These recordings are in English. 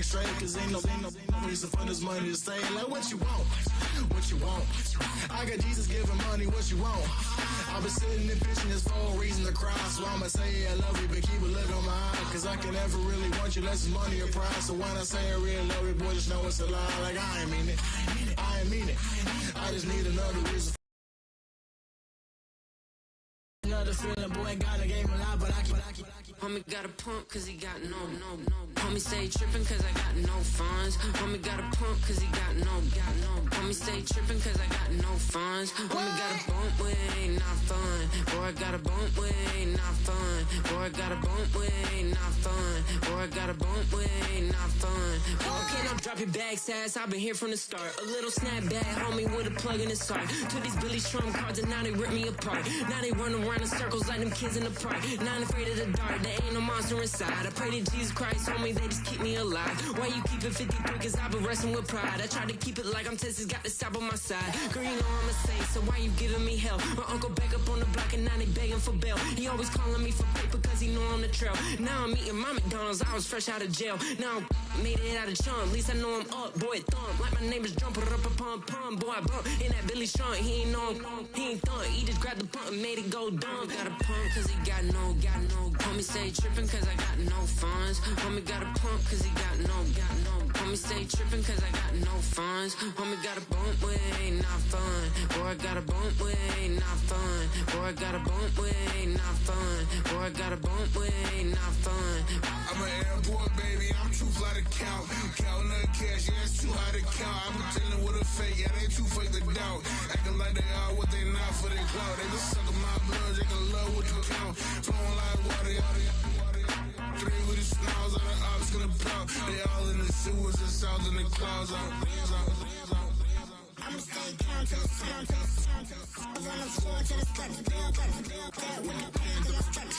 straight, cause ain't no reason for this money to stay. Like, what you want? What you want? I got Jesus giving money, what you want? I've been sitting and pitching this for a reason to cry. So I'ma say I love you, but keep a look on my eye. Cause I can never really want you less than money or pride. So when I say I really love you, boy, just know it's a lie. Like, I ain't mean it. I ain't mean it. I just need another reason. Another feeling, boy, got a game a lot, but I keep. Homie got a pump cause he got no. Homie stay trippin' cause I got no funds. Homie got a pump cause he got no. Homie stay trippin' cause I got no funds. Homie got a bump with ain't not fun. Boy, I got a bump with ain't not fun. Boy, I got a bump with ain't not fun. Boy, I got a bump with ain't not fun. Okay, now drop your bag, sass. I've been here from the start. A little snapback, homie, with a plug in his heart. Took these Billy Trump cards and now they rip me apart. Now they run around in circles like them kids in the park. Not afraid of the dark, there ain't no monster inside. I pray to Jesus Christ, homie, they just keep me alive. Why you keep it 53? Cause I've been wrestling with pride. I try to keep it like I'm Texas, got the stop on my side. Girl, you know I'm a saint, so why you giving me hell? My uncle back up on the block and now they begging for bail. He always calling me for paper cause he know I'm the trail. Now I'm eating my McDonald's, I was fresh out of jail. Now I made it out of chunk, at least I know I'm up. Boy, thump, like my neighbor's jumper up a pum. Boy, I bump in that Billy Trump, he ain't know, he ain't thump. He just grabbed the pump and made it go dumb. Got a pump cause he got no. Homie stay trippin' cause I got no funds. Homie got a pump cause he got no. Homie stay trippin' cause I got no funds. Homie got a bump with ain't not fun. Boy, I got a bump with ain't not fun. Boy, I got a bump with ain't not fun. Boy, I got a bump with ain't not fun. I'm an airport baby, I'm too fly to count. Counting the cash, yeah, it's too high to count. I'm pretending with a fake, yeah, they too fake to doubt. Acting like they are what they not for their clout. They just suckin' my blood, they can love what you count. Flowing like water, three with the snows, all the ops gonna pop. They all in the sewers and south in the clouds. I'ma stay down to the sound, to the sound, to the sound. On the floor to the steps, build that with the band to the steps.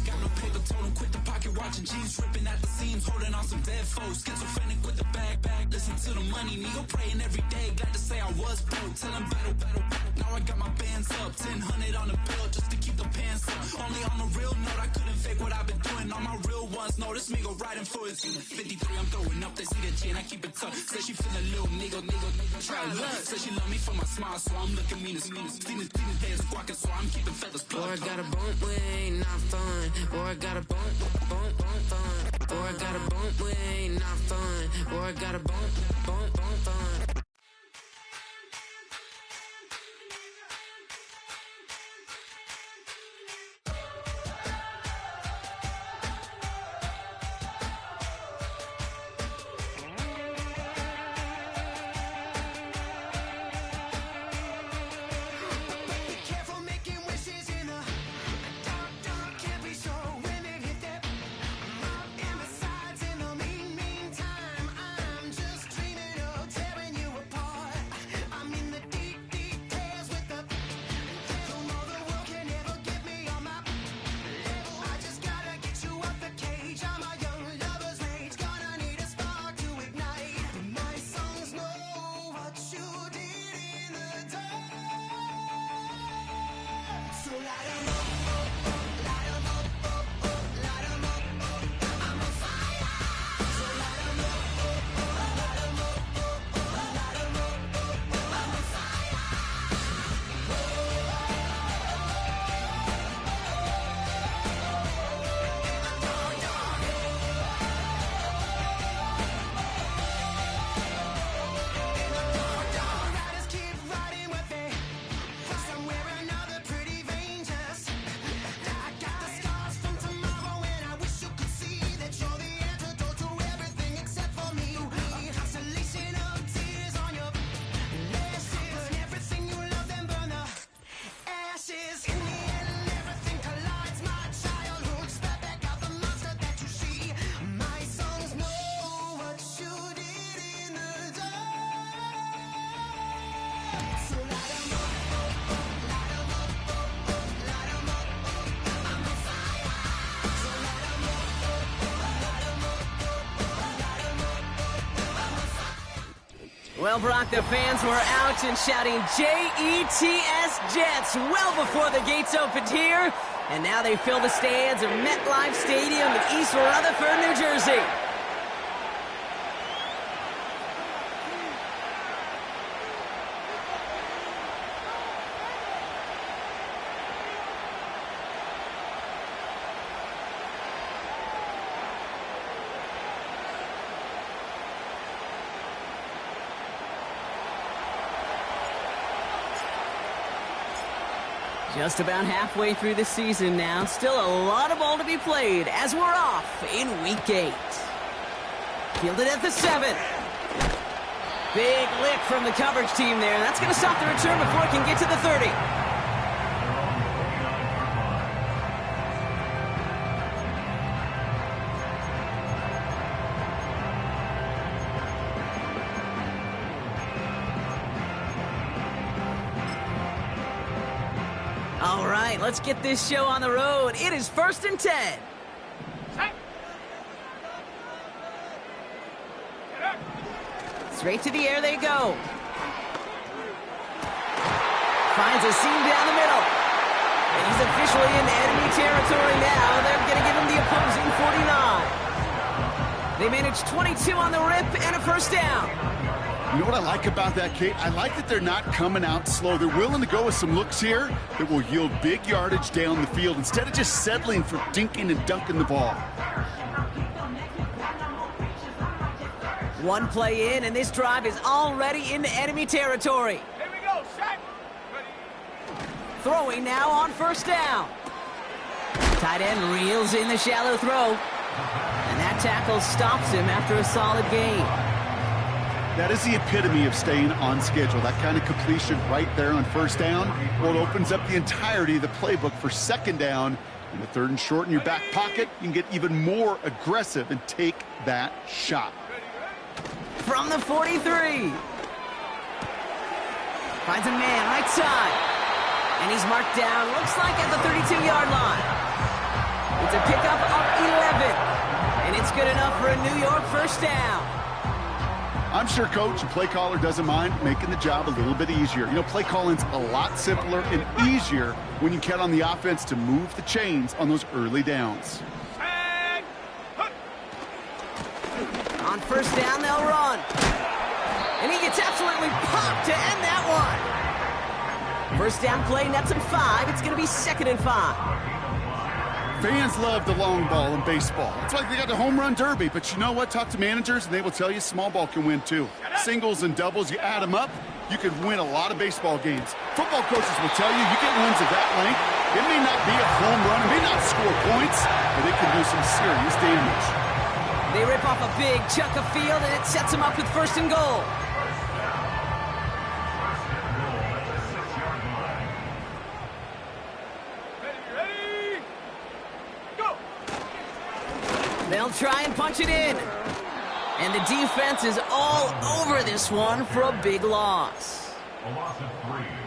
Got no paper, told him quit the pocket, watching jeans ripping at the seams, holding on some dead foes. Schizophrenic with the bag, listen to the money, nigga praying every day. Glad to say I was broke, tell him battle. Now I got my bands up, 1000 on the bill just to keep the pants up. Only on a real note, I couldn't fake what I've been doing. All my real ones know this nigga riding for his 53. I'm throwing up, they see the chain, I keep it tough. Say she feeling little nigga, try luck. Say she love me for my smile, so I'm looking mean as Seen his head squawking, so I'm keeping feathers plucked. Boy, I got a bump with ain't not fun. Boy, I got a bump fun. Boy, I got a bump with ain't not fun. Boy, I got a bump fun. Well, Brock, the fans were out and shouting J-E-T-S Jets well before the gates opened here. And now they fill the stands of MetLife Stadium in East Rutherford, New Jersey. Just about halfway through the season now. Still a lot of ball to be played as we're off in Week 8. Fielded at the 7. Big lick from the coverage team there. That's going to stop the return before it can get to the 30. All right, let's get this show on the road. It is 1st and 10. Straight to the air they go. Finds a seam down the middle. And he's officially in enemy territory now. They're going to give him the opposing 49. They managed 22 on the rip and a first down. You know what I like about that, Kate? I like that they're not coming out slow. They're willing to go with some looks here that will yield big yardage down the field instead of just settling for dinking and dunking the ball. One play in, and this drive is already in enemy territory. Here we go, set. Ready. Throwing now on first down. Tight end reels in the shallow throw. And that tackle stops him after a solid gain. That is the epitome of staying on schedule. That kind of completion right there on first down. Well, it opens up the entirety of the playbook for second down. And the 3rd and short in your back pocket, you can get even more aggressive and take that shot. From the 43. Finds a man right side. And he's marked down, looks like at the 32-yard line. It's a pickup of 11. And it's good enough for a New York first down. I'm sure coach and play caller doesn't mind making the job a little bit easier. You know, play calling's a lot simpler and easier when you count on the offense to move the chains on those early downs. On first down, they'll run. And he gets absolutely popped to end that one. First down play, nets him 5. It's going to be 2nd and 5. Fans love the long ball in baseball. It's like they got the home run derby, but you know what? Talk to managers, and they will tell you small ball can win too. Singles and doubles, you add them up, you could win a lot of baseball games. Football coaches will tell you, you get wins of that length. It may not be a home run, it may not score points, but it can do some serious damage. They rip off a big chunk of field, and it sets them up with 1st and goal. Ready, go. They'll try and punch it in. And the defense is all over this one for a big loss.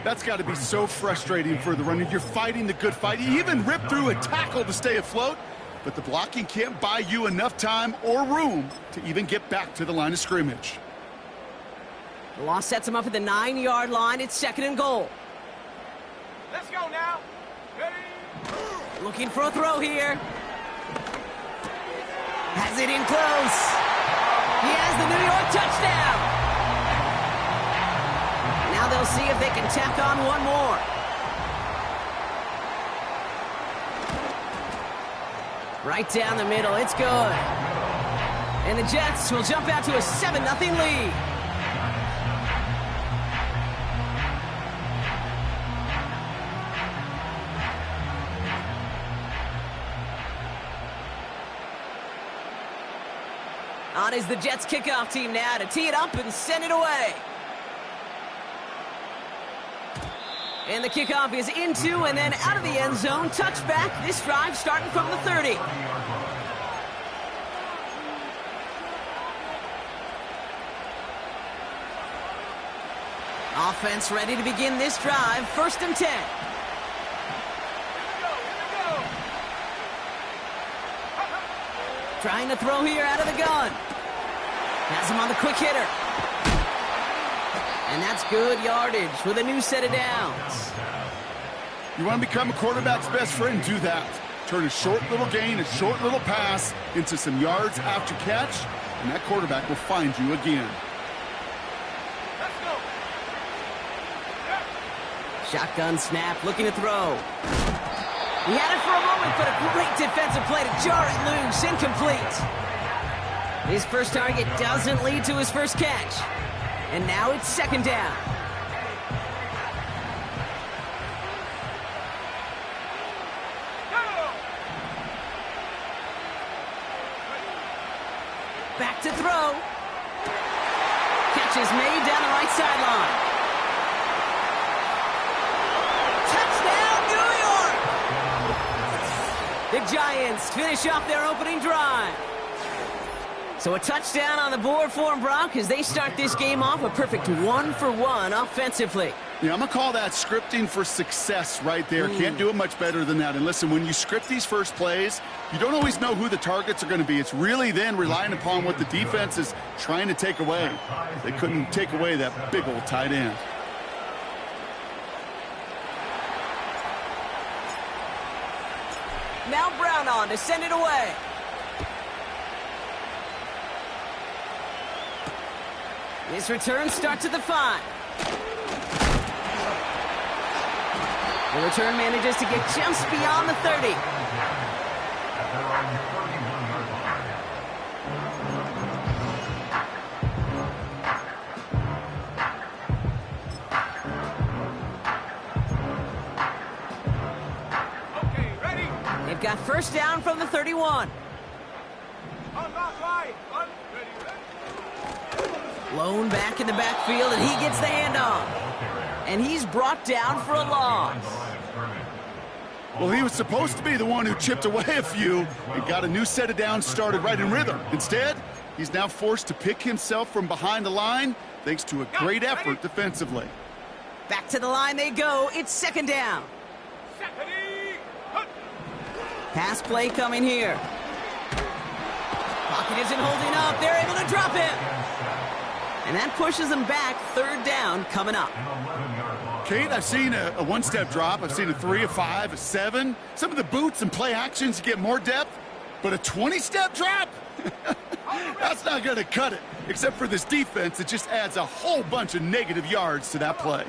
That's got to be so frustrating for the runner. You're fighting the good fight. You even rip through a tackle to stay afloat, but the blocking can't buy you enough time or room to even get back to the line of scrimmage. The loss sets him up at the 9-yard line. It's 2nd and goal. Let's go now. Ready. Looking for a throw here. Has it in close. He has the New York touchdown. Now they'll see if they can tack on one more. Right down the middle, it's good. And the Jets will jump out to a 7-0 lead. On is the Jets kickoff team now to tee it up and send it away. And the kickoff is into and then out of the end zone. Touchback. This drive starting from the 30. Offense ready to begin this drive. 1st and 10. Trying to throw here out of the gun. Has him on the quick hitter. And that's good yardage with a new set of downs. You want to become a quarterback's best friend? Do that. Turn a short little gain, a short little pass into some yards after catch, and that quarterback will find you again. Let's go. Shotgun snap, looking to throw. He had it for a moment, but a great defensive play to jar it loose. Incomplete. His first target doesn't lead to his first catch. And now it's 2nd down. Back to throw. Catch is made down the right sideline. Touchdown, New York! The Giants finish off their opening drive. So a touchdown on the board for them, Brock, as they start this game off a perfect 1-for-1 offensively. Yeah, I'm going to call that scripting for success right there. Can't do it much better than that. And listen, when you script these first plays, you don't always know who the targets are going to be. It's really then relying upon what the defense is trying to take away. They couldn't take away that big old tight end. Now Brown on to send it away. His return starts at the 5. The return manages to get just beyond the 30. Okay, ready? They've got first down from the 31. Unlock right. Ready. Blown back in the backfield, and he gets the handoff. And he's brought down for a loss. Well, he was supposed to be the one who chipped away a few and got a new set of downs started right in rhythm. Instead, he's now forced to pick himself from behind the line thanks to a great effort defensively. Back to the line they go. It's second down. Pass play coming here. Pocket isn't holding up. They're able to drop him. And that pushes them back. Third down coming up. Kate, I've seen a one-step drop. I've seen a 3, a 5, a 7. Some of the boots and play actions you get more depth. But a 20-step drop? That's not going to cut it. Except for this defense, it just adds a whole bunch of negative yards to that play.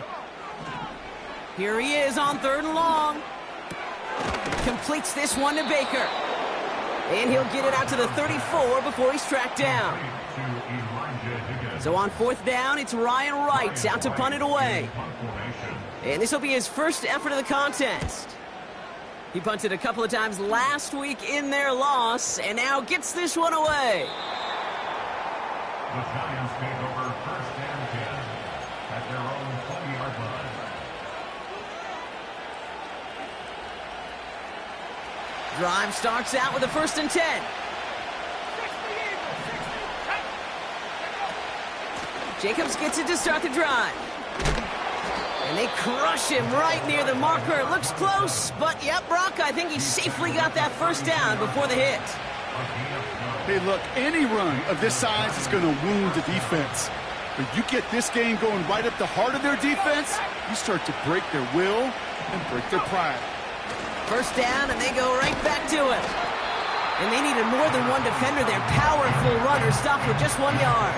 Here he is on 3rd and long. Completes this one to Baker. And he'll get it out to the 34 before he's tracked down. So on 4th down, it's Ryan Wright out to punt it away. And this will be his first effort of the contest. He punted a couple of times last week in their loss, and now gets this one away. The Giants take over 1st and 10 at their own 20-yard line. Drive starts out with a 1st and 10. Jacobs gets it to start the drive. And they crush him right near the marker. It looks close, but yep, Brock, I think he safely got that first down before the hit. Hey, look, any run of this size is going to wound the defense. But you get this game going right up the heart of their defense, you start to break their will and break their pride. First down, and they go right back to it. And they needed more than one defender. Their powerful runner stopped with just 1 yard.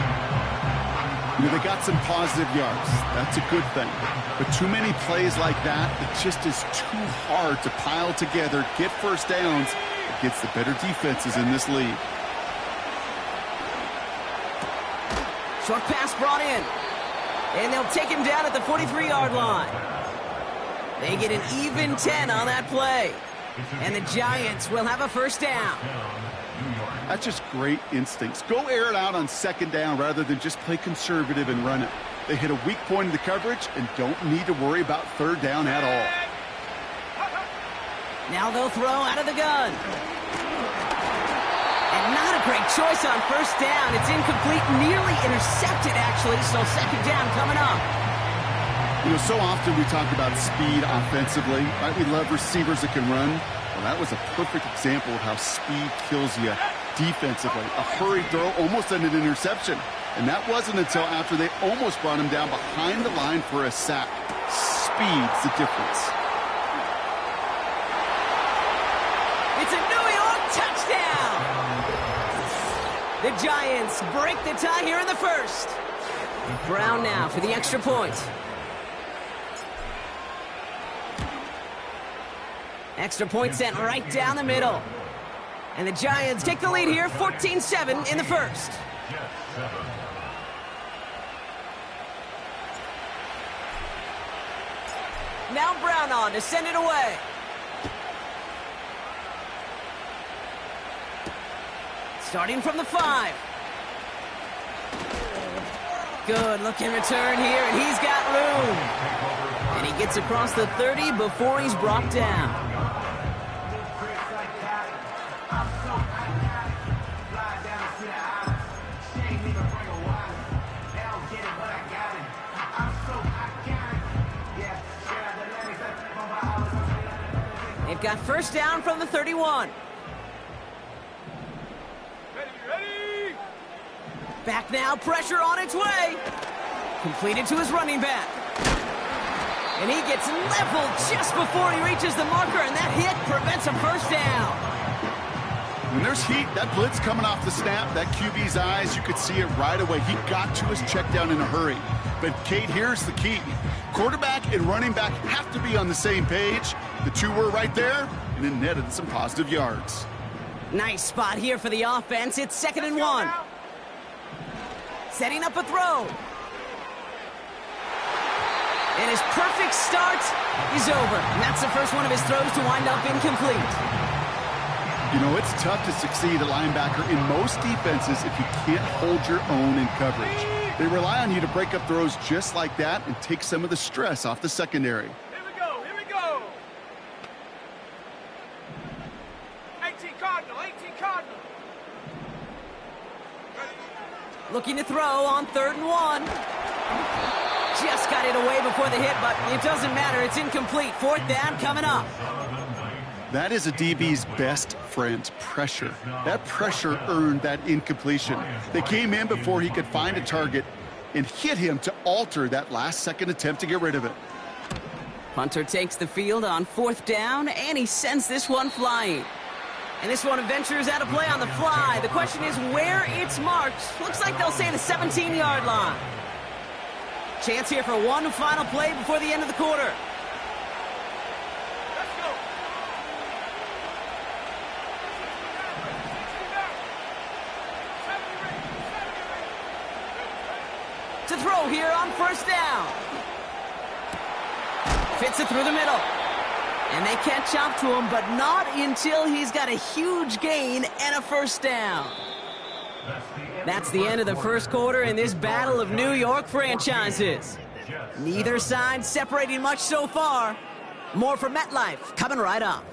You know, they got some positive yards. That's a good thing. But too many plays like that, it just is too hard to pile together, get first downs against the better defenses in this league. Short pass brought in. And they'll take him down at the 43-yard line. They get an even 10 on that play. And the Giants will have a first down. That's just great instincts. Go air it out on 2nd down rather than just play conservative and run it. They hit a weak point in the coverage and don't need to worry about 3rd down at all. Now they'll throw out of the gun. And not a great choice on 1st down. It's incomplete, nearly intercepted actually, so 2nd down coming up. You know, so often we talk about speed offensively, right? We love receivers that can run. Well, that was a perfect example of how speed kills you defensively. A hurried throw, almost an interception. And that wasn't until after they almost brought him down behind the line for a sack. Speed's the difference. It's a New York touchdown! The Giants break the tie here in the 1st. Brown now for the extra point. Extra point sent right down the middle. And the Giants take the lead here, 14-7 in the 1st. Now Brown on to send it away. Starting from the 5. Good looking return here, and he's got room. And he gets across the 30 before he's brought down. They've got first down from the 31. Ready! Back now, pressure on its way. Completed to his running back. And he gets leveled just before he reaches the marker, and that hit prevents a first down. When there's heat, that blitz coming off the snap, that QB's eyes, you could see it right away. He got to his check down in a hurry. But, Kate, here's the key. Quarterback and running back have to be on the same page. The two were right there, and it netted some positive yards. Nice spot here for the offense. It's 2nd and 1. Setting up a throw. And his perfect start is over. And that's the first one of his throws to wind up incomplete. You know, it's tough to succeed at linebacker in most defenses if you can't hold your own in coverage. They rely on you to break up throws just like that and take some of the stress off the secondary. Here we go! 18 Cardinal! Looking to throw on 3rd and 1. Just got it away before the hit, but it doesn't matter. It's incomplete. 4th down coming up. That is a DB's best friend, pressure. That pressure earned that incompletion. They came in before he could find a target and hit him to alter that last-second attempt to get rid of it. Punter takes the field on 4th down, and he sends this one flying. And this one ventures out of play on the fly. The question is where it's marked. Looks like they'll say the 17-yard line. Chance here for one final play before the end of the quarter. To throw here on 1st down. Fits it through the middle. And they catch up to him, but not until he's got a huge gain and a 1st down. That's the end of the first quarter in this battle of New York franchises. Neither side separating much so far. More from MetLife coming right up.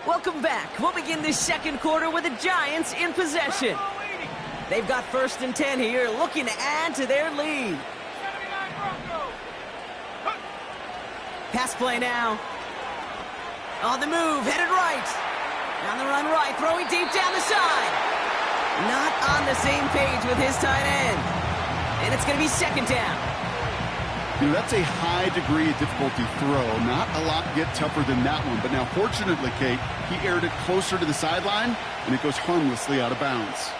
Welcome back. We'll begin this second quarter with the Giants in possession. They've got 1st and 10 here, looking to add to their lead. Pass play now. On the move, headed right. On the run right, throwing deep down the side. Not on the same page with his tight end. And it's going to be 2nd down. You know, that's a high degree of difficulty throw. Not a lot get tougher than that one. But now, fortunately, Kate, he aired it closer to the sideline, and it goes harmlessly out of bounds.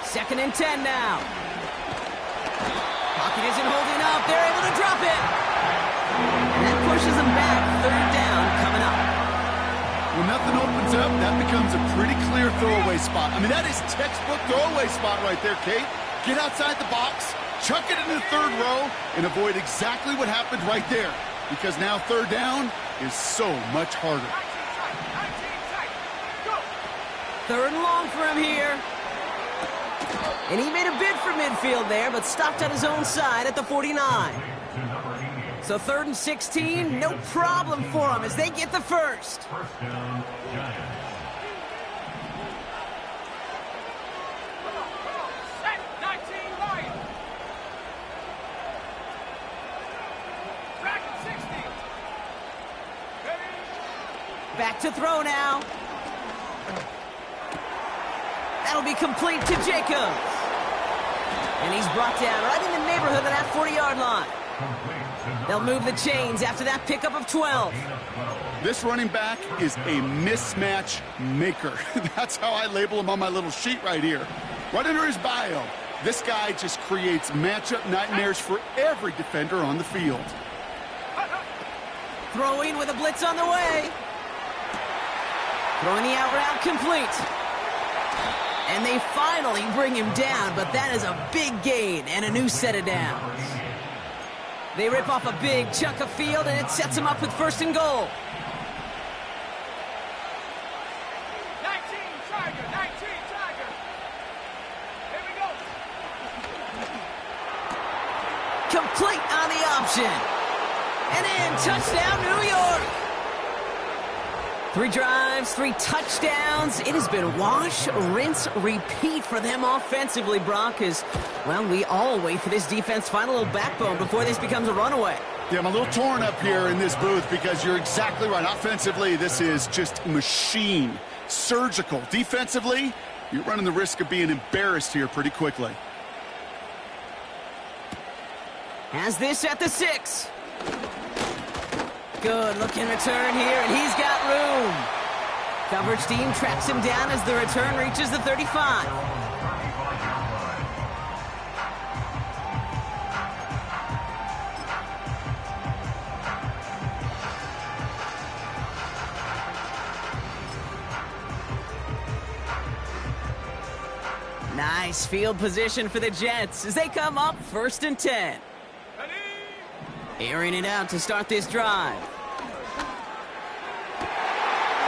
2nd and 10 now. Pocket isn't holding up. They're able to drop it. And that pushes them back. 3rd down coming up. When nothing opens up, that becomes a pretty clear throwaway spot. I mean, that is textbook throwaway spot right there, Kate. Get outside the box, chuck it into the 3rd row, and avoid exactly what happened right there. Because now 3rd down is so much harder. 3rd and long for him here. And he made a bid for midfield there, but stopped on his own side at the 49. So 3rd and 16, no problem for him as they get the 1st. First down, Giants. Set, 19 right. Back at 60. Ready? Back to throw now. That'll be complete to Jacobs. And he's brought down right in the neighborhood of that 40-yard line. They'll move the chains after that pickup of 12. This running back is a mismatch maker. That's how I label him on my little sheet right here. Right under his bio, this guy just creates matchup nightmares for every defender on the field. Throwing with a blitz on the way. Throwing the out route complete. And they finally bring him down, but that is a big gain and a new set of downs. They rip off a big chunk of field, and it sets him up with 1st and goal. motion. And in, touchdown, New York. 3 drives, 3 touchdowns. It has been wash, rinse, repeat for them offensively, Brock, as, well, we all wait for this defense to find a little backbone before this becomes a runaway. Yeah, I'm a little torn up here in this booth because you're exactly right. Offensively, this is just machine, surgical. Defensively, you're running the risk of being embarrassed here pretty quickly. Has this at the 6. Good looking return here, and he's got room. Coverage team tracks him down as the return reaches the 35. Nice field position for the Jets as they come up 1st and 10. Airing it out to start this drive.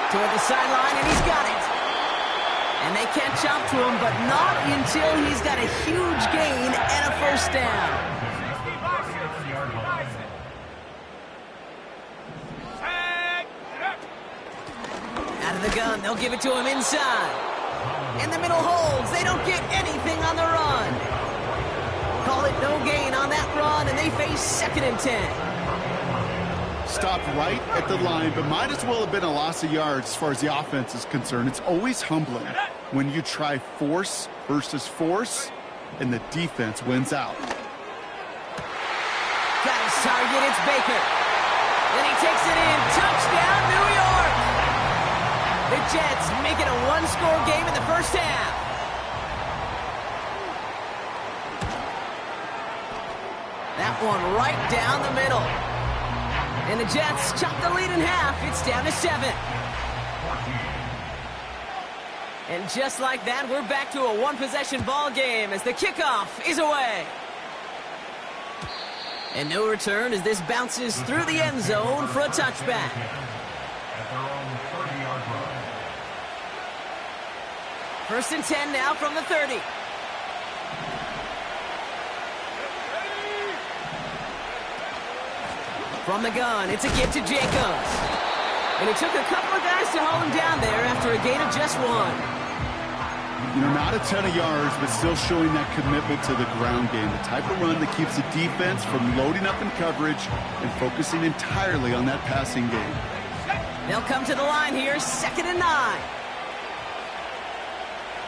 Toward the sideline, and he's got it. And they catch up to him, but not until he's got a huge gain and a first down. Out of the gun, they'll give it to him inside. In the middle holds, they don't get anything on the run. Call it no gain on that run, and they face 2nd and 10. Stopped right at the line, but might as well have been a loss of yards as far as the offense is concerned. It's always humbling when you try force versus force, and the defense wins out. Got his target, it's Baker. Then he takes it in. Touchdown, New York! The Jets make it a 1-score game in the first half. That one right down the middle. And the Jets chop the lead in half. It's down to 7. And just like that, we're back to a 1-possession ball game as the kickoff is away. And no return as this bounces through the end zone for a touchback. First and 10 now from the 30. From the gun, it's a give to Jacobs. And it took a couple of guys to hold him down there after a gain of just 1. You know, not a ton of yards, but still showing that commitment to the ground game. The type of run that keeps the defense from loading up in coverage and focusing entirely on that passing game. They'll come to the line here, 2nd and 9.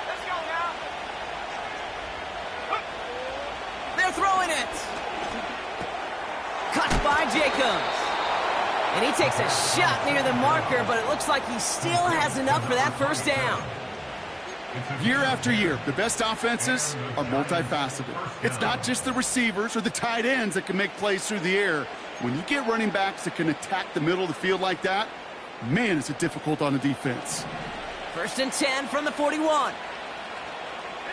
Let's go now. They're throwing it. Cut by Jacobs. And he takes a shot near the marker, but it looks like he still has enough for that first down. Year after year, the best offenses are multifaceted. It's not just the receivers or the tight ends that can make plays through the air. When you get running backs that can attack the middle of the field like that, man, is it difficult on the defense. First and 10 from the 41. Here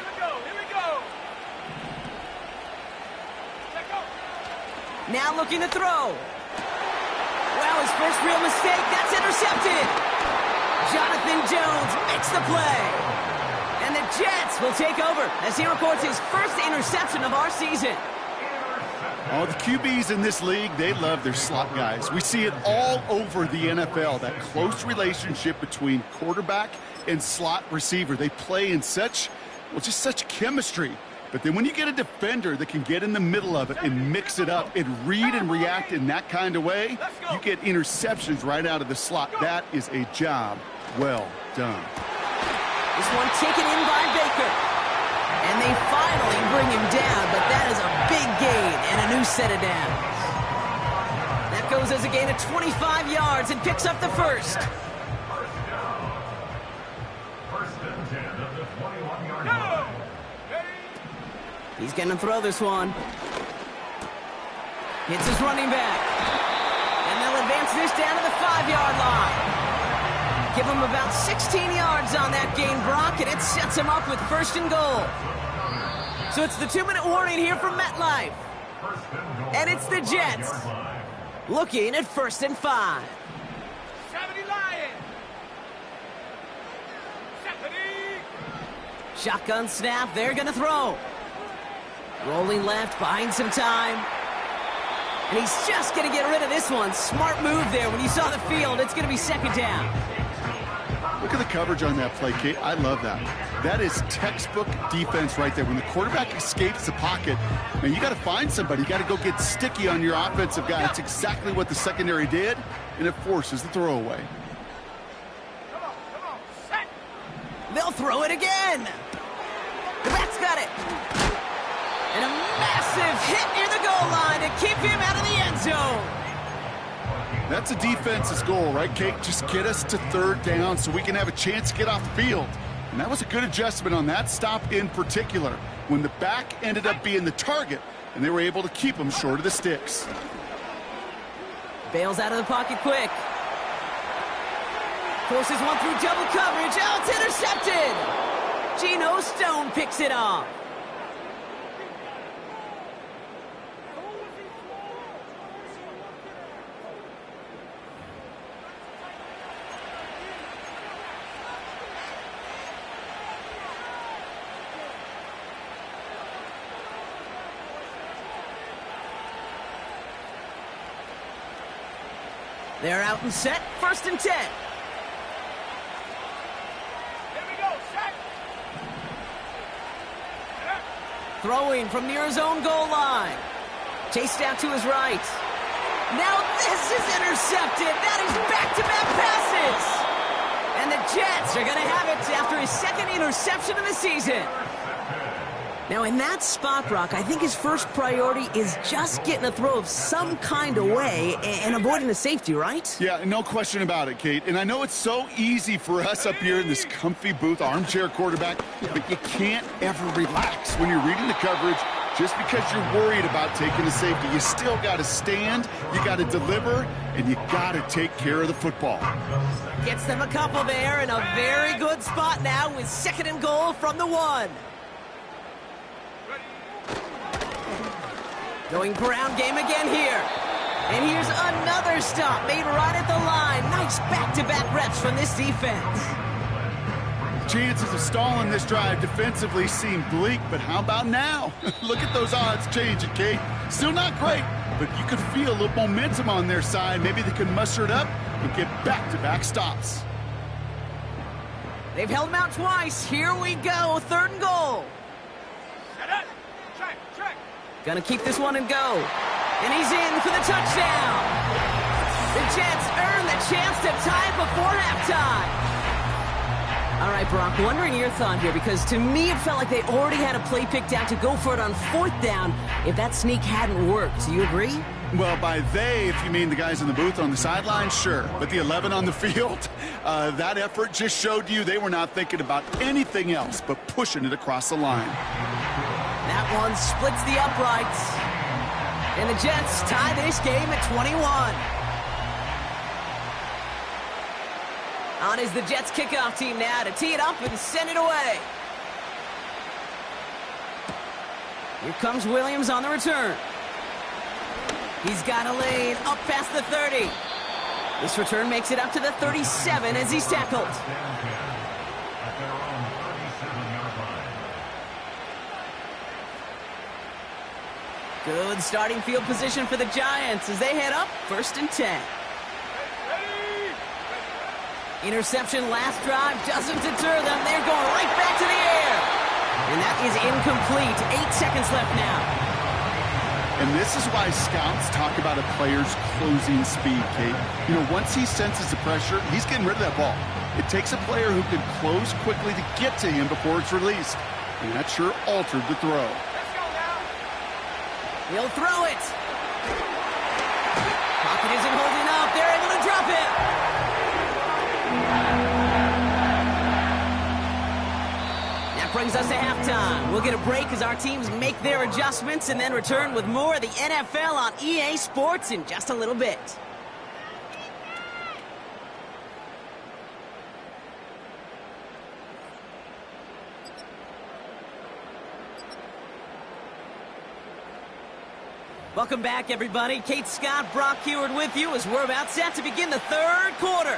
we go. Let go. Now looking to throw. Well, his first real mistake, that's intercepted. Jonathan Jones makes the play. And the Jets will take over as he records his first interception of our season. Oh, the QBs in this league, they love their slot guys. We see it all over the NFL, that close relationship between quarterback and slot receiver. They play in such, well, just such chemistry. But then when you get a defender that can get in the middle of it and mix it up and read and react in that kind of way, you get interceptions right out of the slot. That is a job well done. This one taken in by Baker. And they finally bring him down, but that is a big gain and a new set of downs. That goes as a gain of 25 yards and picks up the first. First and 10 of the 21-yard line. He's going to throw this one. Hits his running back. And they'll advance this down to the 5-yard line. Give him about 16 yards on that gain, Brock, and it sets him up with 1st and goal. So it's the 2-minute warning here from MetLife. And it's the Jets looking at 1st and 5. 70 Lions. 70. Shotgun snap, they're going to throw. Rolling left, buying some time. And he's just going to get rid of this one. Smart move there. When you saw the field, it's going to be second down. Look at the coverage on that play, Kate. I love that. That is textbook defense right there. When the quarterback escapes the pocket, man, you got to find somebody. You got to go get sticky on your offensive guy. That's exactly what the secondary did, and it forces the throwaway. They'll throw it again. The back's got it. And a massive hit near the goal line to keep him out of the end zone. That's a defense's goal, right, Kate? Just get us to third down so we can have a chance to get off the field. And that was a good adjustment on that stop in particular, when the back ended up being the target, and they were able to keep him short of the sticks. Bails out of the pocket quick. Forces one through double coverage. Oh, it's intercepted. Geno Stone picks it off. They're out and set. 1st and 10. Here we go, set. Throwing from near his own goal line. Chased out to his right. Now this is intercepted. That is back-to-back passes. And the Jets are going to have it after his second interception of the season. Now, in that spot, Brock, I think his first priority is just getting a throw of some kind of way and avoiding the safety, right? Yeah, no question about it, Kate. And I know it's so easy for us up here in this comfy booth, armchair quarterback, but you can't ever relax when you're reading the coverage just because you're worried about taking the safety. You still got to stand, you got to deliver, and you got to take care of the football. Gets them a couple there in a very good spot now with 2nd and goal from the 1. Going ground game again here. And here's another stop made right at the line. Nice back-to-back reps from this defense. Chances of stalling this drive defensively seem bleak, but how about now? Look at those odds changing, Kate. Still not great, but you could feel a little momentum on their side. Maybe they can muster it up and get back-to-back stops. They've held him out twice. Here we go. 3rd and goal. Gonna keep this one and go. And he's in for the touchdown. The Jets earn the chance to tie before halftime. All right, Brock, wondering your thought here, because to me it felt like they already had a play picked out to go for it on 4th down if that sneak hadn't worked. Do you agree? Well, by they, if you mean the guys in the booth on the sideline, sure. But the 11 on the field, that effort just showed you they were not thinking about anything else but pushing it across the line. That one splits the uprights. And the Jets tie this game at 21. On is the Jets kickoff team now to tee it up and send it away. Here comes Williams on the return. He's got a lane up past the 30. This return makes it up to the 37 as he's tackled. Good starting field position for the Giants as they head up 1st and 10. Interception last drive doesn't deter them. They're going right back to the air. And that is incomplete. 8 seconds left now. And this is why scouts talk about a player's closing speed, Kate. You know, once he senses the pressure, he's getting rid of that ball. It takes a player who can close quickly to get to him before it's released. And that sure altered the throw. He'll throw it. Pocket isn't holding up. They're able to drop it. That brings us to halftime. We'll get a break as our teams make their adjustments and then return with more of the NFL on EA Sports in just a little bit. Welcome back, everybody. Kate Scott, Brock Heward with you as we're about set to begin the 3rd quarter.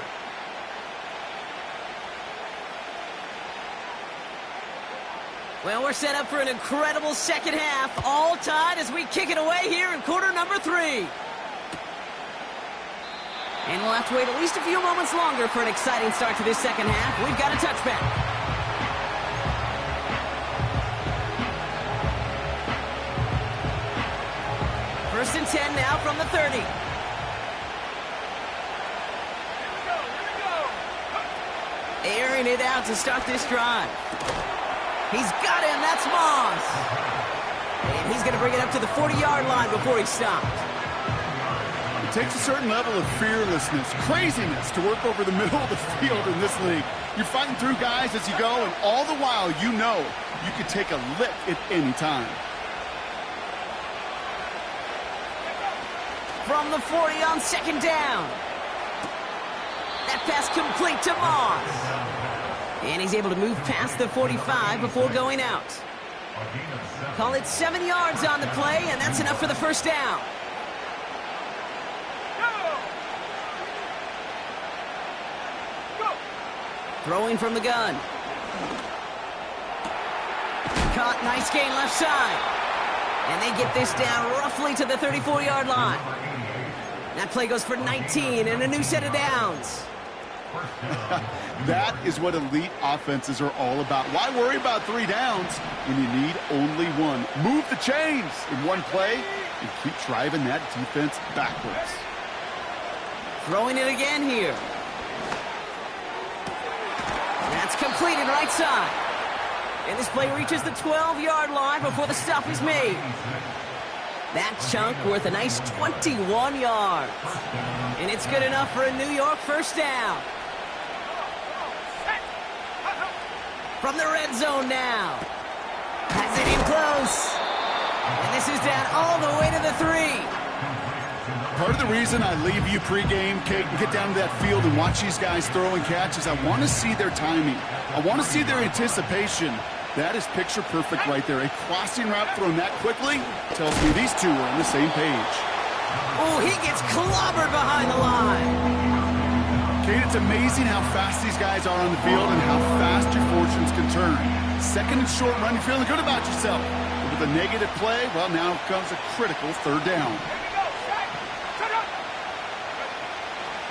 Well, we're set up for an incredible second half, all tied as we kick it away here in quarter number 3. And we'll have to wait at least a few moments longer for an exciting start to this second half. We've got a touchback. First and 10 now from the 30. Airing it out to start this drive. He's got him. That's Moss. And he's going to bring it up to the 40-yard line before he stopped. It takes a certain level of fearlessness, craziness to work over the middle of the field in this league. You're fighting through guys as you go, and all the while you know you could take a lick at any time. From the 40 on second down. That pass complete to Moss. And he's able to move past the 45 before going out. Call it 7 yards on the play, and that's enough for the first down. Throwing from the gun. Caught, nice gain left side. And they get this down roughly to the 34-yard line. That play goes for 19 and a new set of downs. That is what elite offenses are all about. Why worry about 3 downs when you need only 1? Move the chains in one play and keep driving that defense backwards. Throwing it again here. That's completed right side. And this play reaches the 12-yard line before the stop is made. That chunk worth a nice 21 yards. And it's good enough for a New York first down. From the red zone now. Has it in close. And this is down all the way to the 3. Part of the reason I leave you pregame, Kate, and get down to that field and watch these guys throw and catch is I want to see their timing. I want to see their anticipation. That is picture perfect right there. A crossing route thrown that quickly tells me these two are on the same page. Oh, he gets clobbered behind the line. Kate, it's amazing how fast these guys are on the field and how fast your fortunes can turn. Second and short run, you're feeling good about yourself. But with a negative play, well, now comes a critical third down.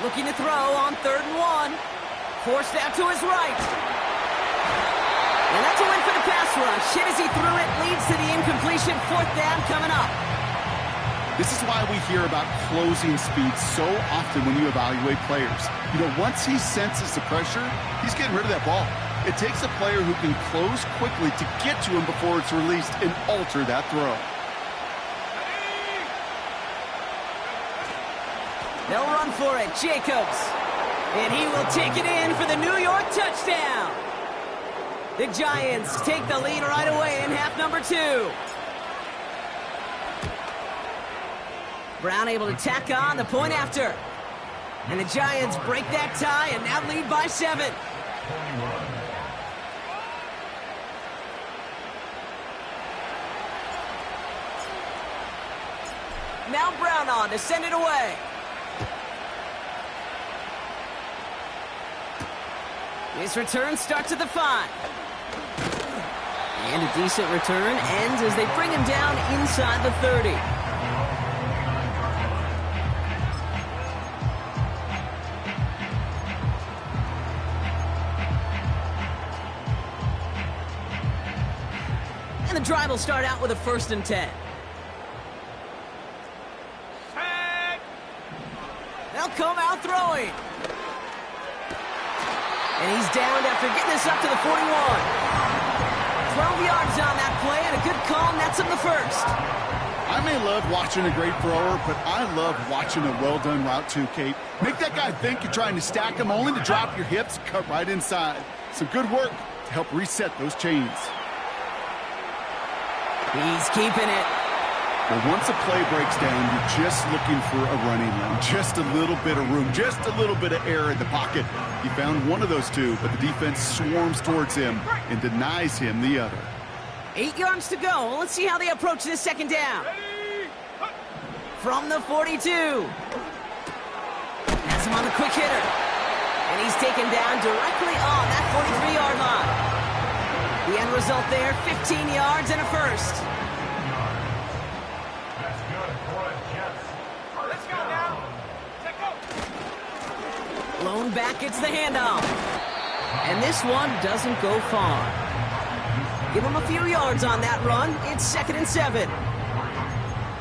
Looking to throw on 3rd and 1. Forced out to his right. And that's a win for the pass rush. Hit as he threw it, leads to the incompletion. 4th down coming up. This is why we hear about closing speed so often when you evaluate players. You know, once he senses the pressure, he's getting rid of that ball. It takes a player who can close quickly to get to him before it's released and alter that throw. They'll run for it, Jacobs. And he will take it in for the New York touchdown. The Giants take the lead right away in half number 2. Brown able to tack on the point after. And the Giants break that tie and now lead by 7. Now Brown on to send it away. His return starts at the 5. And a decent return ends as they bring him down inside the 30. And the drive will start out with a 1st and 10. They'll come out throwing. And he's downed after getting this up to the 41. 12 yards on that play, and a good call nets him the 1st. I may love watching a great thrower, but I love watching a well-done route too, Kate. Make that guy think you're trying to stack him, only to drop your hips, cut right inside. Some good work to help reset those chains. He's keeping it. Well, once a play breaks down, you're just looking for a running lane. Just a little bit of room, just a little bit of air in the pocket. He found one of those two, but the defense swarms towards him and denies him the other. 8 yards to go. Let's see how they approach this second down. From the 42. Has him on the quick hitter. And he's taken down directly on that 43-yard line. The end result there, 15 yards and a first. That's good for the Jets. Let's go now. Take go. Lone back gets the handoff. And this one doesn't go far. Give him a few yards on that run. It's 2nd and 7.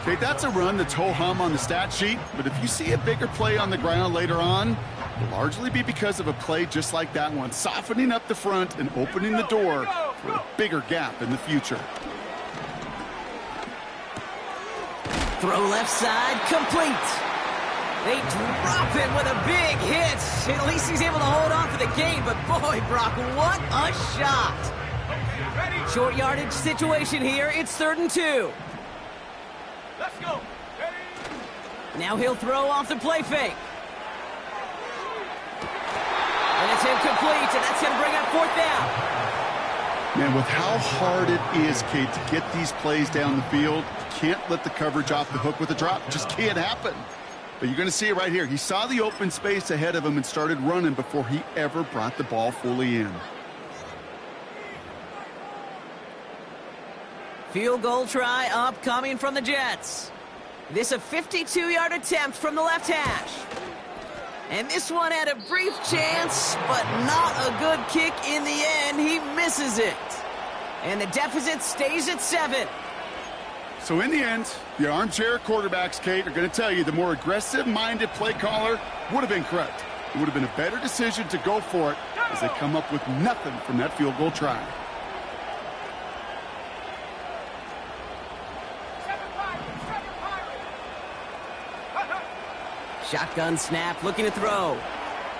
Okay, that's a run that's ho-hum on the stat sheet, but if you see a bigger play on the ground later on, it'll largely be because of a play just like that one, softening up the front and opening the door for a bigger gap in the future. Throw left side, complete. They drop it with a big hit. At least he's able to hold on for the game, but boy, Brock, what a shot. Short yardage situation here. It's 3rd and 2. Let's go. Now he'll throw off the play fake. And it's incomplete, and that's going to bring up 4th down. Man, with how hard it is, Kate, to get these plays down the field, you can't let the coverage off the hook with a drop. It just can't happen. But you're going to see it right here. He saw the open space ahead of him and started running before he ever brought the ball fully in. Field goal try upcoming from the Jets. This a 52-yard attempt from the left hash. And this one had a brief chance, but not a good kick in the end. He misses it. And the deficit stays at 7. So in the end, the armchair quarterbacks, Kate, are going to tell you the more aggressive-minded play caller would have been correct. It would have been a better decision to go for it as they come up with nothing from that field goal try. Shotgun snap, looking to throw.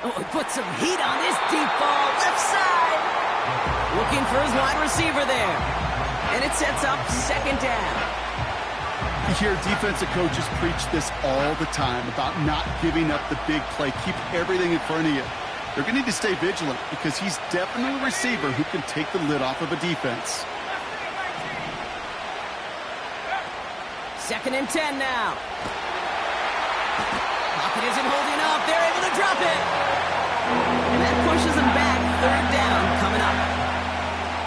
Oh, he put some heat on this deep ball, left side. Looking for his wide receiver there. And it sets up 2nd down. You hear defensive coaches preach this all the time about not giving up the big play. Keep everything in front of you. They're going to need to stay vigilant because he's definitely a receiver who can take the lid off of a defense. 2nd and 10 now. Pocket isn't holding up. They're able to drop it. And that pushes them back. 3rd down coming up.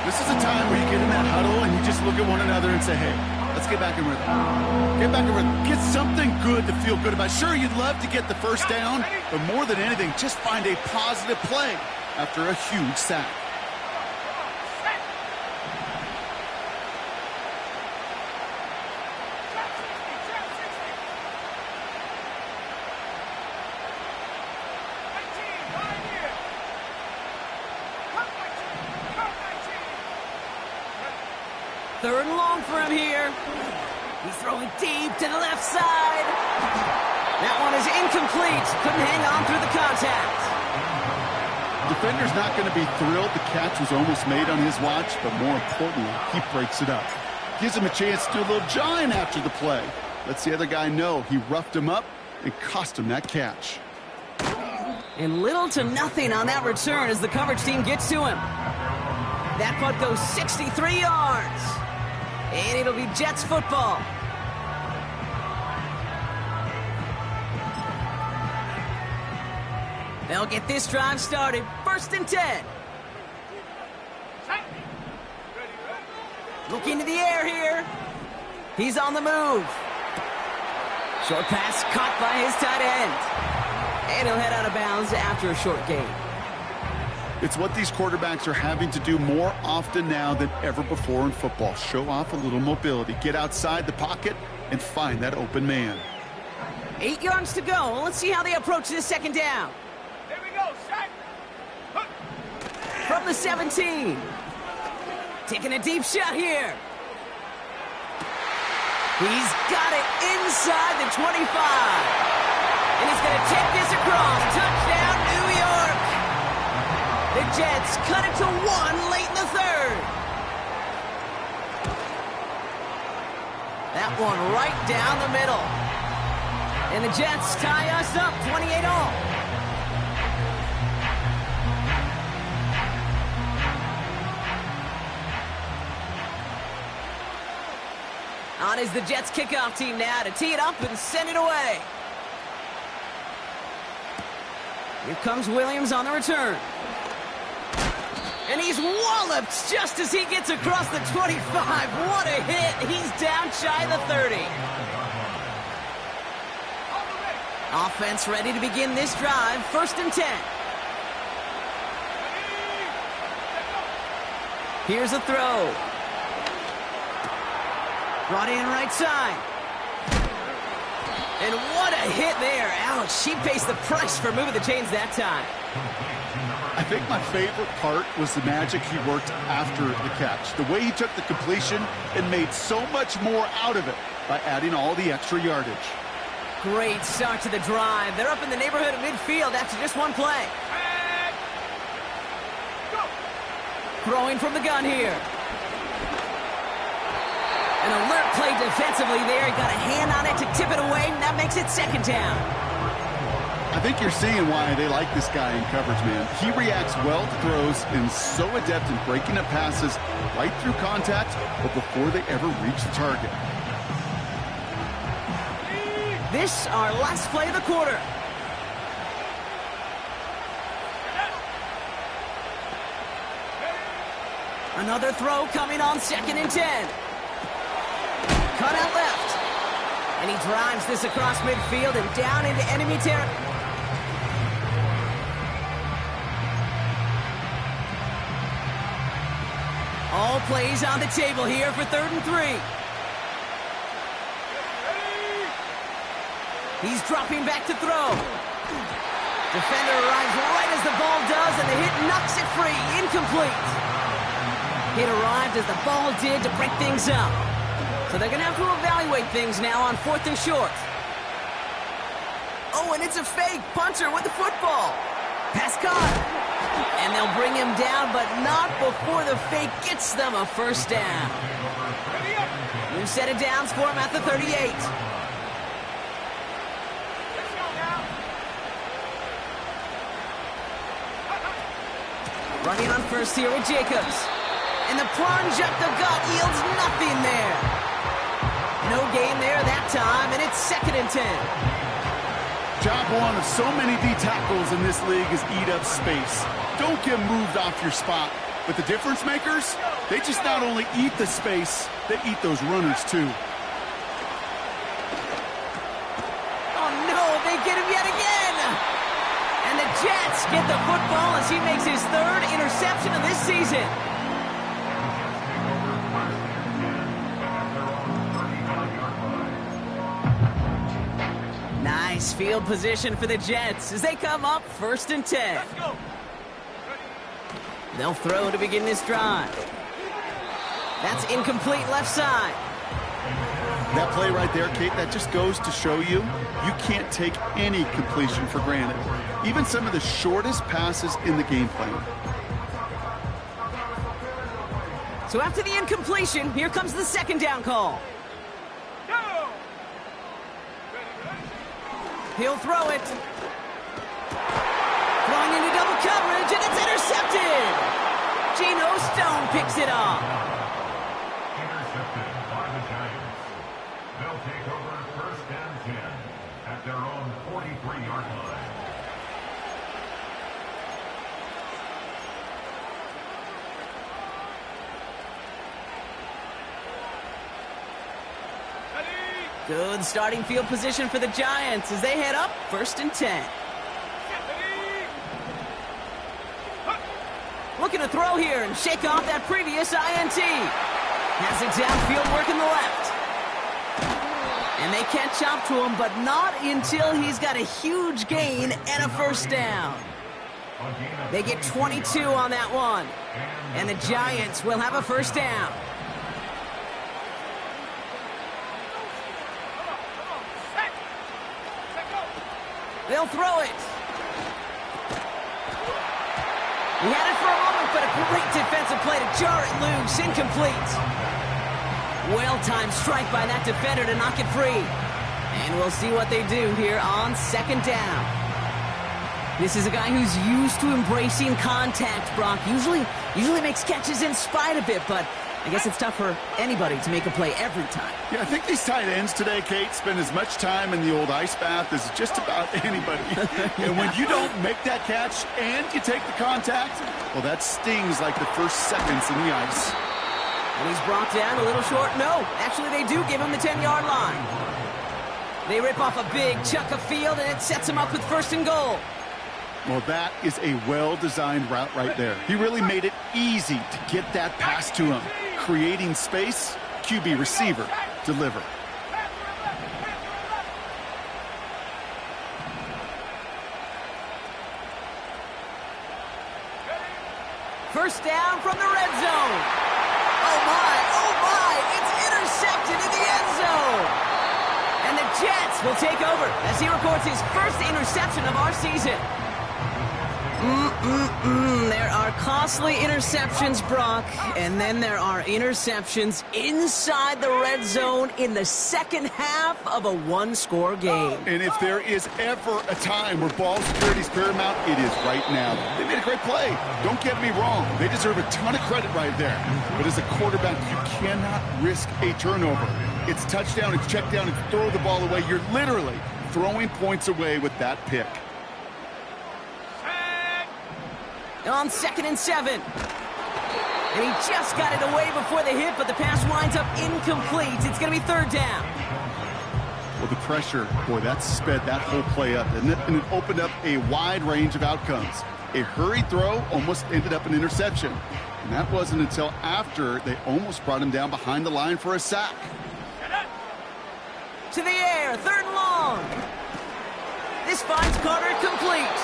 This is a time where you get in that huddle and you just look at one another and say, hey, let's get back in rhythm. Get back in rhythm. Get something good to feel good about. Sure, you'd love to get the first down, but more than anything, just find a positive play after a huge sack. Third and long for him here. He's throwing deep to the left side. That one is incomplete. Couldn't hang on through the contact. Defender's not going to be thrilled the catch was almost made on his watch, but more importantly, he breaks it up. Gives him a chance to do a little jawing after the play. Lets the other guy know he roughed him up and cost him that catch. And little to nothing on that return as the coverage team gets to him. That punt goes 63 yards. And it'll be Jets football. They'll get this drive started. 1st and 10. Looking to the air here. He's on the move. Short pass caught by his tight end. And he'll head out of bounds after a short gain. It's what these quarterbacks are having to do more often now than ever before in football. Show off a little mobility. Get outside the pocket and find that open man. 8 yards to go. Let's see how they approach this 2nd down. Here we go, sack. From the 17. Taking a deep shot here. He's got it inside the 25. And he's going to take this across. Touchdown, New York. The Jets cut it to 1 late in the 3rd. That one right down the middle. And the Jets tie us up 28-all. On is the Jets kickoff team now to tee it up and send it away. Here comes Williams on the return. And he's walloped just as he gets across the 25. What a hit. He's down shy of the 30. Offense ready to begin this drive. 1st and 10. Here's a throw. Brought in right side. And what a hit there. Ouch, she pays the price for moving the chains that time. I think my favorite part was the magic he worked after the catch. The way he took the completion and made so much more out of it by adding all the extra yardage. Great start to the drive. They're up in the neighborhood of midfield after just one play. Throwing from the gun here. An alert play defensively there. He got a hand on it to tip it away, and that makes it 2nd down. I think you're seeing why they like this guy in coverage, man. He reacts well to throws and is so adept in breaking up passes right through contact, but before they ever reach the target. This our last play of the quarter. Another throw coming on 2nd and 10. Cut out left. And he drives this across midfield and down into enemy territory. All plays on the table here for 3rd and 3. He's dropping back to throw. Defender arrives right as the ball does, and the hit knocks it free. Incomplete. Hit arrived as the ball did to break things up. So they're going to have to evaluate things now on 4th and short. Oh, and it's a fake. Punter with the football. Pass caught. And they'll bring him down, but not before the fake gets them a 1st down. New set of downs for him at the 38. Running on 1st here with Jacobs. And the plunge up the gut yields nothing there. No gain there that time, and it's 2nd and 10. Job one of so many D tackles in this league is eat up space. Don't get moved off your spot. But the difference makers, they just not only eat the space, they eat those runners too. Oh no, they get him yet again. And the Jets get the football as he makes his 3rd interception of this season. Nice field position for the Jets as they come up 1st and 10. Let's go. They'll throw to begin this drive. That's incomplete left side. That play right there, Kate, that just goes to show you can't take any completion for granted. Even some of the shortest passes in the game plan. So after the incompletion, here comes the 2nd down call. Go. He'll throw it. Throwing into double coverage, and it's intercepted. Geno Stone picks it off. Intercepted by the Giants. They'll take over 1st and 10 at their own 43-yard line. Good starting field position for the Giants as they head up 1st and 10. Looking to throw here and shake off that previous INT. Has it downfield working the left. And they catch up to him, but not until he's got a huge gain and a 1st down. They get 22 on that one. And the Giants will have a 1st down. They'll throw it. He had it for a moment, but a great defensive play to jar it loose. Incomplete. Well-timed strike by that defender to knock it free. And we'll see what they do here on 2nd down. This is a guy who's used to embracing contact, Brock. Usually makes catches in spite of it, but I guess it's tough for anybody to make a play every time. Yeah, I think these tight ends today, Kate, spend as much time in the old ice bath as just about anybody. And when you don't make that catch and you take the contact, well, that stings like the first seconds in the ice. And he's brought down a little short. No, actually they do give him the 10-yard line. They rip off a big chunk of field, and it sets him up with 1st and goal. Well, that is a well-designed route right there. He really made it easy to get that pass to him. Creating space, QB receiver, deliver. First down from the red zone. Oh my, it's intercepted in the end zone. And the Jets will take over as he records his first interception of our season. There are costly interceptions, Brock, and then there are interceptions inside the red zone in the second half of a one-score game. And if there is ever a time where ball security is paramount, it is right now. They made a great play. Don't get me wrong. They deserve a ton of credit right there. But as a quarterback, you cannot risk a turnover. It's touchdown, it's check down, it's throw the ball away. You're literally throwing points away with that pick. On 2nd and 7. And he just got it away before the hit, but the pass winds up incomplete. It's going to be 3rd down. Well, the pressure, boy, that sped that whole play up, didn't it? And it opened up a wide range of outcomes. A hurried throw almost ended up an interception. And that wasn't until after they almost brought him down behind the line for a sack. To the air, 3rd and long. This finds Carter complete.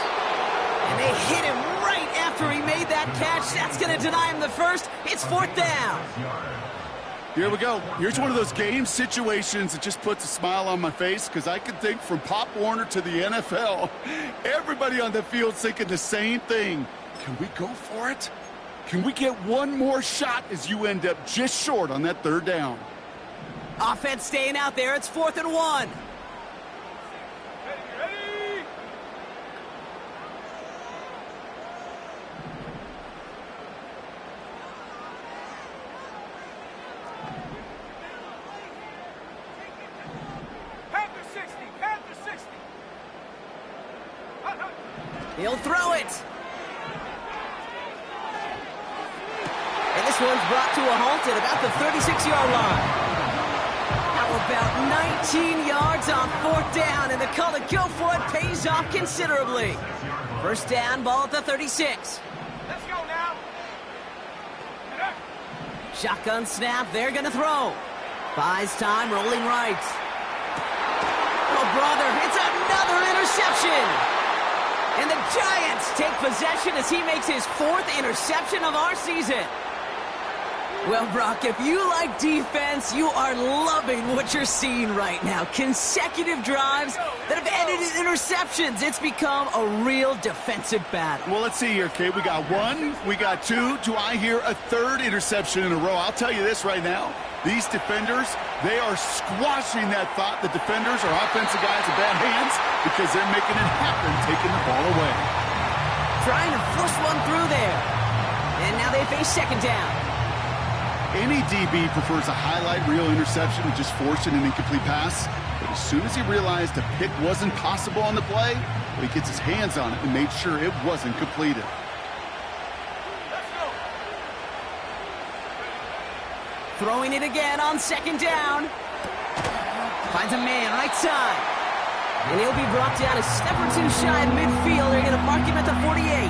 And they hit him right after he made that catch. That's going to deny him the first. It's 4th down. Here we go. Here's one of those game situations that just puts a smile on my face because I can think from Pop Warner to the NFL. Everybody on the field's thinking the same thing. Can we go for it? Can we get one more shot as you end up just short on that 3rd down? Offense staying out there. It's 4th and 1. He'll throw it. And this one's brought to a halt at about the 36-yard line. How about 19 yards on 4th down, and the call to go for it pays off considerably. First down, ball at the 36. Let's go now. Shotgun snap, they're going to throw. Buys time, rolling right. Oh, brother, it's another interception. And the Giants take possession as he makes his 4th interception of our season. Well, Brock, if you like defense, you are loving what you're seeing right now. Consecutive drives that have ended in interceptions. It's become a real defensive battle. Well, let's see here, Kate. We got 1, we got 2. Do I hear a 3rd interception in a row? I'll tell you this right now. These defenders, they are squashing that thought the defenders are offensive guys in bad hands because they're making it happen, taking the ball away. Trying to push one through there. And now they face 2nd down. Any DB prefers a highlight reel interception to just forcing an incomplete pass. But as soon as he realized a pick wasn't possible on the play, he gets his hands on it and made sure it wasn't completed. Throwing it again on 2nd down. Finds a man right side. And he'll be brought down a step or 2 shy of midfield. They're going to mark him at the 48.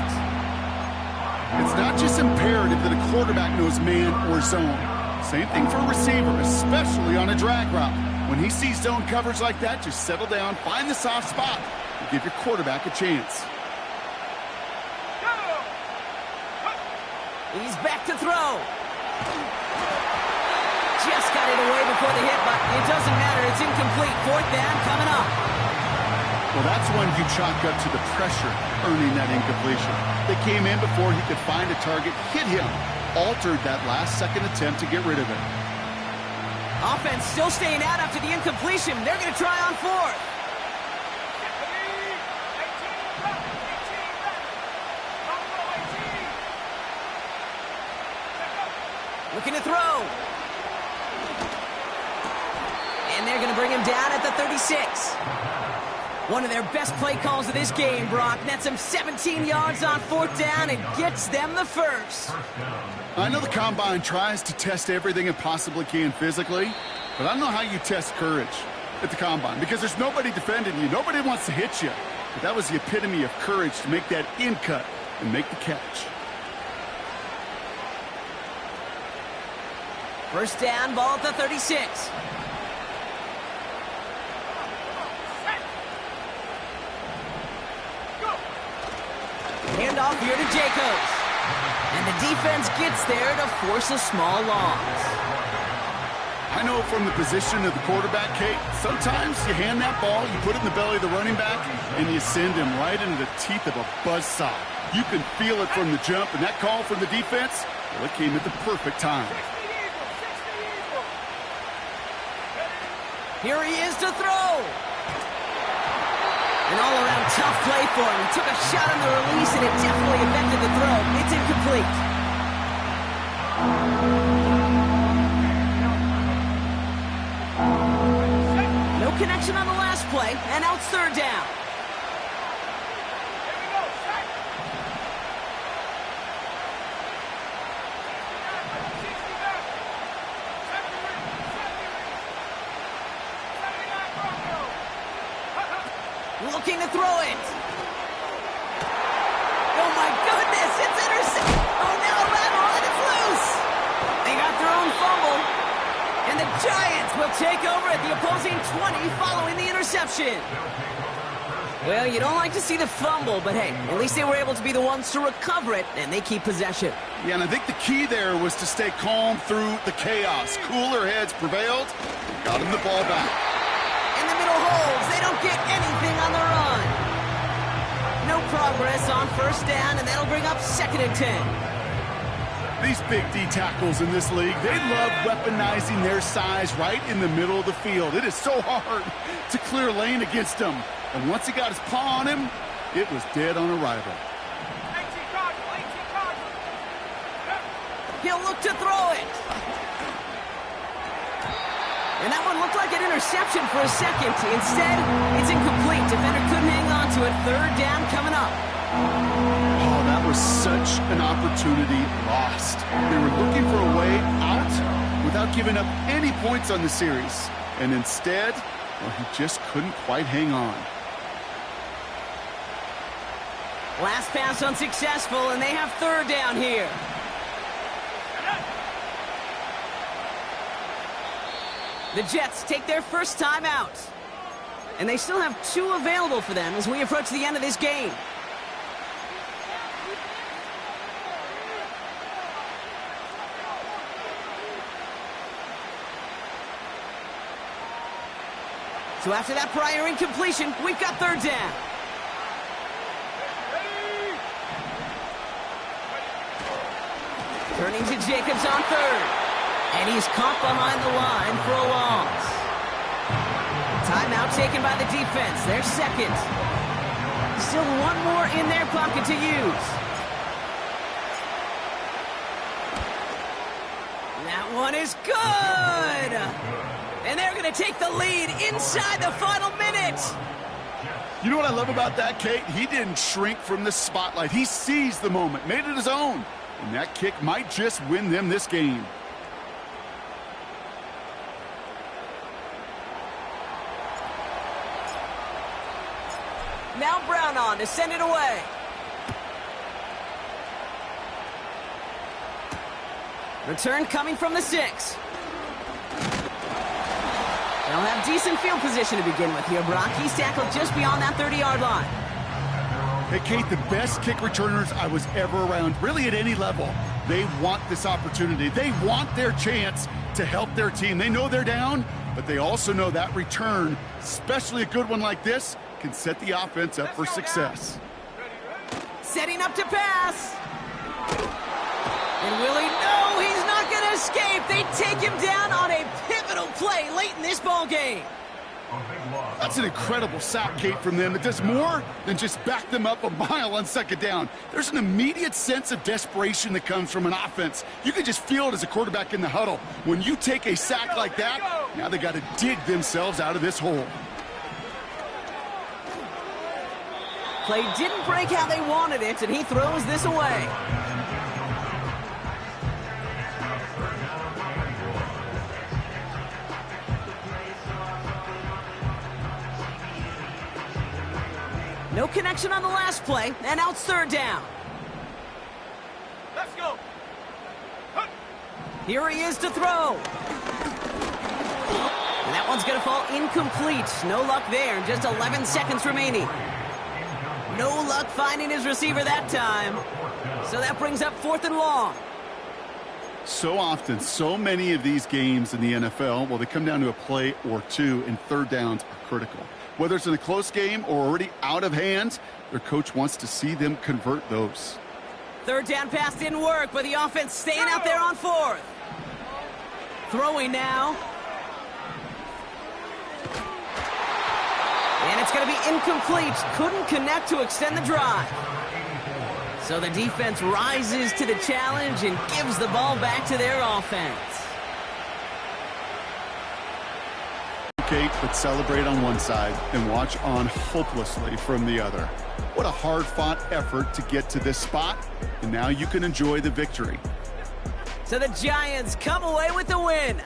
It's not just imperative that a quarterback knows man or zone. Same thing for a receiver, especially on a drag route. When he sees zone coverage like that, just settle down, find the soft spot, and give your quarterback a chance. He's back to throw. Just got it away before the hit, but it doesn't matter. It's incomplete. 4th down coming up. Well, that's when you chalk up to the pressure earning that incompletion. They came in before he could find a target, hit him, altered that last-second attempt to get rid of it. Offense still staying out after the incompletion. They're going to try on 4th. Looking to throw. And they're going to bring him down at the 36. One of their best play calls of this game, Brock. Nets them 17 yards on 4th down and gets them the first. I know the Combine tries to test everything it possibly can physically, but I don't know how you test courage at the Combine because there's nobody defending you. Nobody wants to hit you. But that was the epitome of courage to make that in cut and make the catch. First down, ball at the 36. Handoff here to Jacobs. And the defense gets there to force a small loss. I know from the position of the quarterback, Kate, sometimes you hand that ball, you put it in the belly of the running back, and you send him right into the teeth of a buzzsaw. You can feel it from the jump, and that call from the defense, well, it came at the perfect time. Here he is to throw. An all-around tough play for him. He took a shot on the release, and it definitely affected the throw. It's incomplete. No connection on the last play, and now it's 3rd down. Looking to throw it. Oh my goodness, it's intercepted. Oh, now a rattle and it's loose. They got their own fumble. And the Giants will take over at the opposing 20 following the interception. Well, you don't like to see the fumble, but hey, at least they were able to be the ones to recover it, and they keep possession. Yeah, and I think the key there was to stay calm through the chaos. Cooler heads prevailed, got him the ball back. In the middle holes, they don't get anything on the run. No progress on 1st down, and that'll bring up 2nd and 10. These big D tackles in this league, they love weaponizing their size right in the middle of the field. It is so hard to clear lane against them. And once he got his paw on him, it was dead on arrival. He'll look to throw it. And that one looked like an interception for a second. Instead, it's incomplete. Defender couldn't hang on to it. 3rd down coming up. Oh, that was such an opportunity lost. They were looking for a way out without giving up any points on the series. And instead, well, he just couldn't quite hang on. Last pass unsuccessful, and they have 3rd down here. The Jets take their first time out. And they still have 2 available for them as we approach the end of this game. So after that prior incompletion, we've got 3rd down. Turning to Jacobs on 3rd. And he's caught behind the line for a loss. Timeout taken by the defense. Their 2nd. Still 1 more in their pocket to use. That one is good. And they're going to take the lead inside the final minute. You know what I love about that, Kate? He didn't shrink from the spotlight. He seized the moment, made it his own. And that kick might just win them this game. Now Brown on to send it away. Return coming from the 6. They'll have decent field position to begin with here, Brock. He's tackled just beyond that 30-yard line. Hey, Kate, the best kick returners I was ever around, really at any level, they want this opportunity. They want their chance to help their team. They know they're down, but they also know that return, especially a good one like this, can set the offense up for success. Setting up to pass. And will he? No, he's not going to escape. They take him down on a pivotal play late in this ball game. That's an incredible sack, Kate, from them. It does more than just back them up a mile on second down. There's an immediate sense of desperation that comes from an offense. You can just feel it as a quarterback in the huddle. When you take a sack like that, now they got to dig themselves out of this hole. Play didn't break how they wanted it, and he throws this away. No connection on the last play, and now it's third down. Let's go. Here he is to throw. And that one's going to fall incomplete. No luck there, just 11 seconds remaining. No luck finding his receiver that time. So that brings up 4th and long. So often, so many of these games in the NFL, well, they come down to a play or two, and third downs are critical. Whether it's in a close game or already out of hand, their coach wants to see them convert those. Third down pass didn't work, but the offense staying out there on 4th. Throwing now. And it's going to be incomplete. Couldn't connect to extend the drive. So the defense rises to the challenge and gives the ball back to their offense. Kate, but celebrate on one side and watch on hopelessly from the other. What a hard-fought effort to get to this spot, and now you can enjoy the victory. So the Giants come away with the win.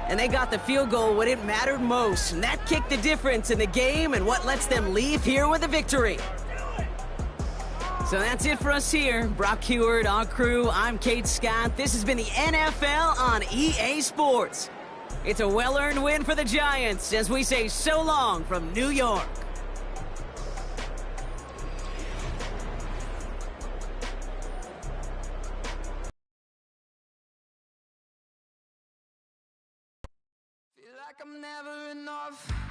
And they got the field goal when it mattered most, and that kicked the difference in the game and what lets them leave here with a victory. So that's it for us here. Brock Heward, our crew, I'm Kate Scott. This has been the NFL on EA Sports. It's a well-earned win for the Giants as we say so long from New York. Feel like I'm never enough.